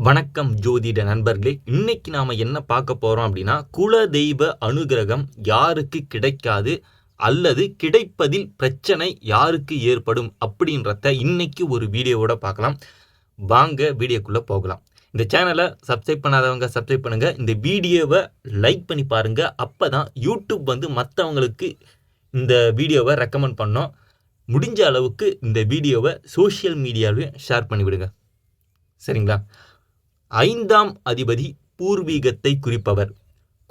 வணக்கம் ஜோதிட நண்பர்களே. இன்னைக்கு நாம என்ன பார்க்க போறோம் அப்படின்னா, குல தெய்வ அனுகிரகம் யாருக்கு கிடைக்காது அல்லது கிடைப்பதில் பிரச்சனை யாருக்கு ஏற்படும் அப்படின்றத இன்னைக்கு ஒரு வீடியோவோட பார்க்கலாம். வாங்க வீடியோக்குள்ள போகலாம். இந்த சேனலை சப்ஸ்கிரைப் பண்ணாதவங்க சப்ஸ்கிரைப் பண்ணுங்க. இந்த வீடியோவை லைக் பண்ணி பாருங்க. அப்பதான் யூடியூப் மற்றவங்களுக்கு இந்த வீடியோவை ரெக்கமெண்ட் பண்ணோம். முடிஞ்ச அளவுக்கு இந்த வீடியோவை சோஷியல் மீடியாவிலையும் ஷேர் பண்ணிவிடுங்க. சரிங்களா? 5ஆம் அதிபதி பூர்வீகத்தை குறிப்பவர்,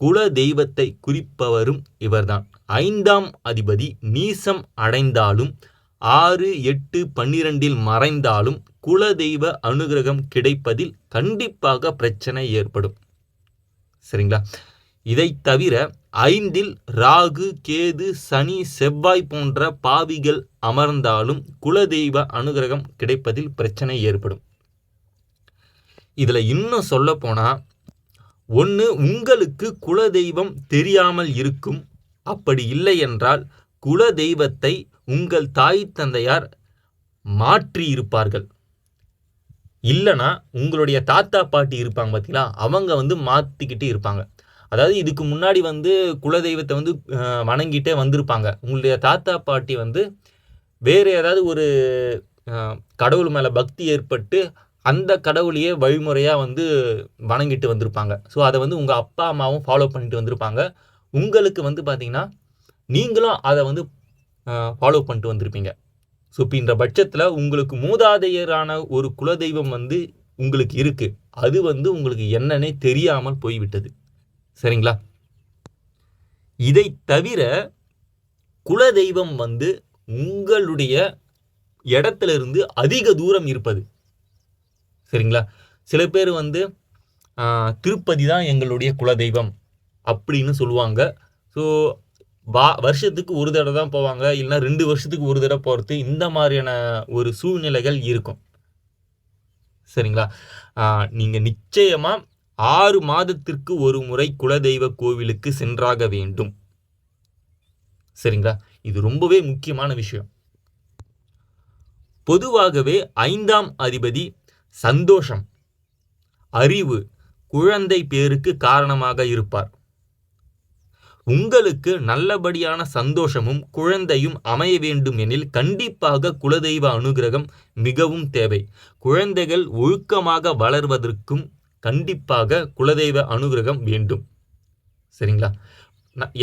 குல தெய்வத்தை குறிப்பவரும் இவர்தான். 5ஆம் அதிபதி நீசம் அடைந்தாலும் 6, 8, 12 மறைந்தாலும் குல தெய்வ அனுகிரகம் கிடைப்பதில் கண்டிப்பாக பிரச்சனை ஏற்படும். சரிங்களா? இதை தவிர 5ல் ராகு, கேது, சனி, செவ்வாய் போன்ற பாவிகள் அமர்ந்தாலும் குல தெய்வ அனுகிரகம் கிடைப்பதில் பிரச்சனை ஏற்படும். இதில் இன்னும் சொல்ல போனால், ஒன்று உங்களுக்கு குல தெய்வம் தெரியாமல் இருக்கும். அப்படி இல்லை என்றால் குல தெய்வத்தை உங்கள் தாய் தந்தையார் மாற்றி இருப்பார்கள். இல்லைனா உங்களுடைய தாத்தா பாட்டி இருப்பாங்க பார்த்தீங்களா, அவங்க மாற்றிக்கிட்டு இருப்பாங்க. அதாவது இதுக்கு முன்னாடி குலதெய்வத்தை வணங்கிட்டே வந்திருப்பாங்க. உங்களுடைய தாத்தா பாட்டி வேறு ஏதாவது ஒரு கடவுள் மேலே பக்தி ஏற்பட்டு அந்த கடவுளையே வழிமுறையாக வணங்கிட்டு வந்திருப்பாங்க. ஸோ அதை உங்கள் அப்பா அம்மாவும் ஃபாலோ பண்ணிட்டு வந்திருப்பாங்க. உங்களுக்கு பார்த்தீங்கன்னா நீங்களும் அதை ஃபாலோ பண்ணிட்டு வந்திருப்பீங்க. ஸோ இப்போ பட்சத்தில் உங்களுக்கு மூதாதையரான ஒரு குலதெய்வம் உங்களுக்கு இருக்குது. அது உங்களுக்கு என்னன்னே தெரியாமல் போய்விட்டது. சரிங்களா? இதை தவிர குலதெய்வம் உங்களுடைய இடத்துல இருந்து அதிக தூரம் இருப்பது. சரிங்களா? சில பேர் திருப்பதி தான் எங்களுடைய குலதெய்வம் அப்படின்னு சொல்லுவாங்க. ஸோ வருஷத்துக்கு ஒரு தடவை தான் போவாங்க, இல்லைன்னா 2 வருஷத்துக்கு ஒரு தடவை போகிறது, இந்த மாதிரியான ஒரு சூழ்நிலைகள் இருக்கும். சரிங்களா? நீங்கள் நிச்சயமாக 6 மாதத்திற்கு ஒரு முறை குலதெய்வ கோவிலுக்கு சென்றாக வேண்டும். சரிங்களா? இது ரொம்பவே முக்கியமான விஷயம். பொதுவாகவே 5ஆம் அதிபதி சந்தோஷம், அறிவு, குழந்தை பேருக்கு காரணமாக இருப்பார். உங்களுக்கு நல்லபடியான சந்தோஷமும் குழந்தையும் அமைய வேண்டும் எனில் கண்டிப்பாக குலதெய்வ அனுகிரகம் மிகவும் தேவை. குழந்தைகள் ஒழுக்கமாக வளர்வதற்கும் கண்டிப்பாக குலதெய்வ அனுகிரகம் வேண்டும். சரிங்களா?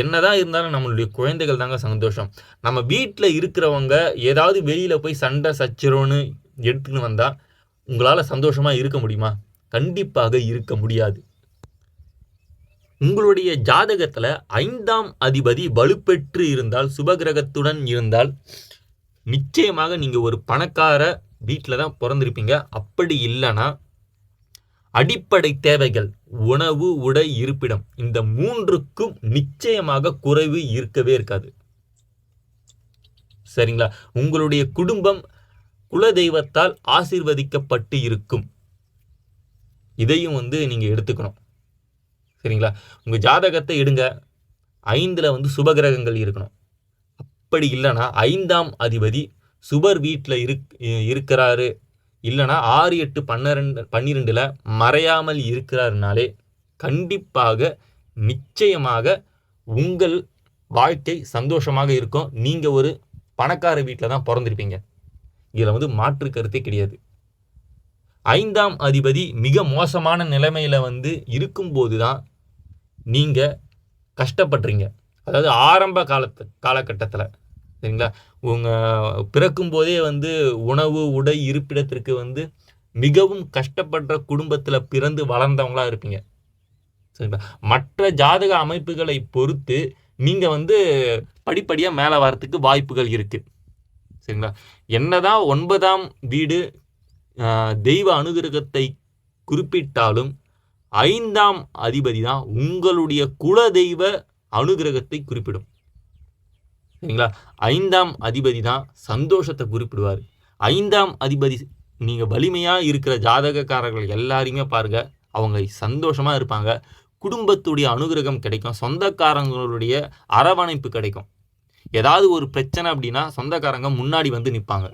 என்னதான் இருந்தாலும் நம்மளுடைய குழந்தைகள் தாங்க சந்தோஷம். நம்ம வீட்டில் இருக்கிறவங்க ஏதாவது வெளியில் போய் சண்டை சச்சரவுன்னு எடுத்துன்னு வந்தால் உங்களால் சந்தோஷமாக இருக்க முடியுமா? கண்டிப்பாக இருக்க முடியாது. உங்களுடைய ஜாதகத்தில் 5ஆம் அதிபதி வலுப்பெற்று இருந்தால், சுபகிரகத்துடன் இருந்தால், நிச்சயமாக நீங்கள் ஒரு பணக்கார வீட்டில் தான் பிறந்திருப்பீங்க. அப்படி இல்லைன்னா அடிப்படை தேவைகள் உணவு, உடை, இருப்பிடம், இந்த 3க்கும் நிச்சயமாக குறைவு இருக்கவே இருக்காது. சரிங்களா? உங்களுடைய குடும்பம் குலதெய்வத்தால் ஆசீர்வதிக்கப்பட்டு இருக்கும். இதையும் நீங்கள் எடுத்துக்கணும். சரிங்களா? உங்கள் ஜாதகத்தை எடுங்க. 5ல் சுபகிரகங்கள் இருக்கணும். அப்படி இல்லைன்னா 5ஆம் அதிபதி சுபர் வீட்டில் இருக்கிறாரு, இல்லைனா 6, 8, 12 மறையாமல் இருக்கிறாருனாலே கண்டிப்பாக நிச்சயமாக உங்கள் வாழ்க்கை சந்தோஷமாக இருக்கும். நீங்கள் ஒரு பணக்கார வீட்டில் தான் பிறந்திருப்பீங்க. இதில் மாற்று கருத்தே கிடையாது. 5ஆம் அதிபதி மிக மோசமான நிலைமையில் இருக்கும்போது தான் நீங்கள் கஷ்டப்படுறீங்க. அதாவது ஆரம்ப காலகட்டத்தில். சரிங்களா? உங்கள் பிறக்கும் போதே உணவு, உடை, இருப்பிடத்திற்கு மிகவும் கஷ்டப்படுற குடும்பத்தில் பிறந்து வளர்ந்தவங்களாக இருப்பீங்க. சரிங்களா? மற்ற ஜாதக அமைப்புகளை பொறுத்து நீங்கள் படிப்படியாக மேலே வரத்துக்கு வாய்ப்புகள் இருக்குது. சரிங்களா? என்னதான் 9ஆம் வீடு தெய்வ அனுகிரகத்தை குறிப்பிட்டாலும் 5ஆம் அதிபதி தான் உங்களுடைய குல தெய்வ அனுகிரகத்தை குறிப்பிடும். சரிங்களா? 5ஆம் அதிபதி தான் சந்தோஷத்தை குறிப்பிடுவார். 5ஆம் அதிபதி நீங்கள் வலிமையாக இருக்கிற ஜாதகக்காரர்கள் எல்லாரையுமே பாருங்க, அவங்க சந்தோஷமாக இருப்பாங்க. குடும்பத்துடைய அனுகிரகம் கிடைக்கும். சொந்தக்காரங்களுடைய அரவணைப்பு கிடைக்கும். ஏதாவது ஒரு பிரச்சனை அப்படின்னா சொந்தக்காரங்க முன்னாடி நிற்பாங்க.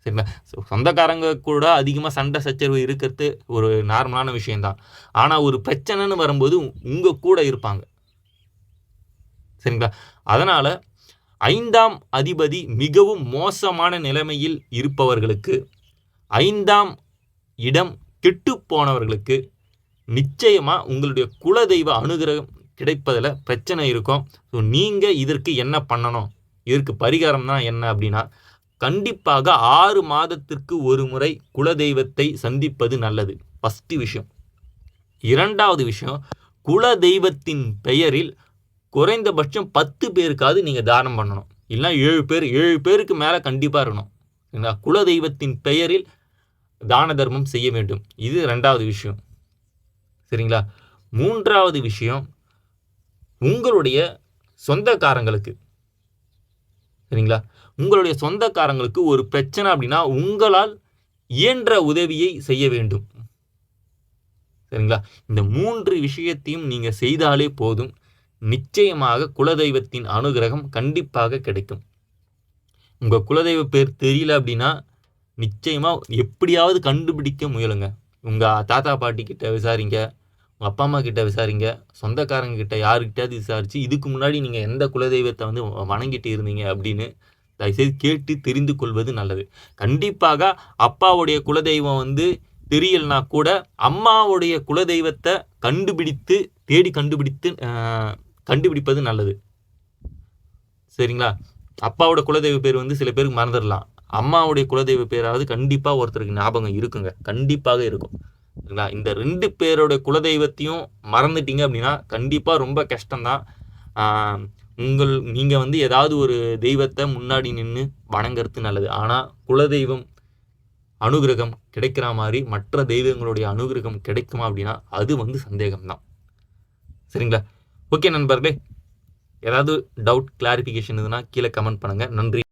சரிங்களா? சொந்தக்காரங்க கூட அதிகமாக சண்டை சச்சரவு இருக்கிறது ஒரு நார்மலான விஷயம்தான். ஆனால் ஒரு பிரச்சனைன்னு வரும்போது உங்கள் கூட இருப்பாங்க. சரிங்களா? அதனால் 5ஆம் அதிபதி மிகவும் மோசமான நிலைமையில் இருப்பவர்களுக்கு, 5ஆம் இடம் கெட்டு போனவர்களுக்கு நிச்சயமாக உங்களுடைய குலதெய்வ அனுகிரகம் கிடைப்பதில் பிரச்சனை இருக்கும். ஸோ நீங்கள் இதற்கு என்ன பண்ணணும், இதற்கு பரிகாரம் தான் என்ன அப்படின்னா, கண்டிப்பாக 6 மாதத்திற்கு ஒரு முறை குலதெய்வத்தை சந்திப்பது நல்லது. ஃபஸ்ட்டு விஷயம். 2வது விஷயம், குலதெய்வத்தின் பெயரில் குறைந்தபட்சம் 10 பேருக்காவது நீங்கள் தானம் பண்ணணும். இல்லைனா 7 பேருக்கு மேலே கண்டிப்பாக இருக்கணும். சரிங்களா? குலதெய்வத்தின் பெயரில் தான தர்மம் செய்ய வேண்டும். இது 2வது விஷயம். சரிங்களா? 3வது விஷயம், உங்களுடைய சொந்தக்காரங்களுக்கு, சரிங்களா, உங்களுடைய சொந்தக்காரங்களுக்கு ஒரு பிரச்சனை அப்படின்னா உங்களால் இயன்ற உதவியை செய்ய வேண்டும். சரிங்களா? இந்த 3 விஷயத்தையும் நீங்கள் செய்தாலே போதும். நிச்சயமாக குலதெய்வத்தின் அனுகிரகம் கண்டிப்பாக கிடைக்கும். உங்கள் குலதெய்வ பேர் தெரியல அப்படின்னா நிச்சயமாக எப்படியாவது கண்டுபிடிக்க முயலுங்க. உங்கள் தாத்தா பாட்டி கிட்ட விசாரிங்க, உங்கள் அப்பா அம்மா கிட்ட விசாரிங்க, சொந்தக்காரங்க கிட்ட யாருக்கிட்டையாவது விசாரித்து இதுக்கு முன்னாடி நீங்கள் எந்த குலதெய்வத்தை வந்து வணங்கிட்டு இருந்தீங்க அப்படின்னு தயவுசெய்து கேட்டு தெரிந்து கொள்வது நல்லது. கண்டிப்பாக அப்பாவுடைய குலதெய்வம் வந்து தெரியலனா கூட அம்மாவுடைய குலதெய்வத்தை தேடி கண்டுபிடிப்பது நல்லது. சரிங்களா? அப்பாவோட குலதெய்வ பேர் வந்து சில பேருக்கு மறந்துடலாம். அம்மாவுடைய குலதெய்வ பேராவது கண்டிப்பாக ஒருத்தருக்கு ஞாபகம் இருக்குங்க. கண்டிப்பாக இருக்கும். சரிங்களா? இந்த 2 பேரோட குலதெய்வத்தையும் மறந்துட்டீங்க அப்படின்னா கண்டிப்பாக ரொம்ப கஷ்டம்தான். நீங்கள் வந்து ஏதாவது ஒரு தெய்வத்தை முன்னாடி நின்று வணங்குறது நல்லது. ஆனால் குலதெய்வம் அனுகிரகம் கிடைக்கிற மாதிரி மற்ற தெய்வங்களுடைய அனுகிரகம் கிடைக்குமா அப்படின்னா அது வந்து சந்தேகம்தான். சரிங்களா? ஓகே நண்பர்களே, ஏதாவது டவுட் கிளாரிஃபிகேஷன் இருந்ததுன்னா கீழே கமெண்ட் பண்ணுங்கள். நன்றி.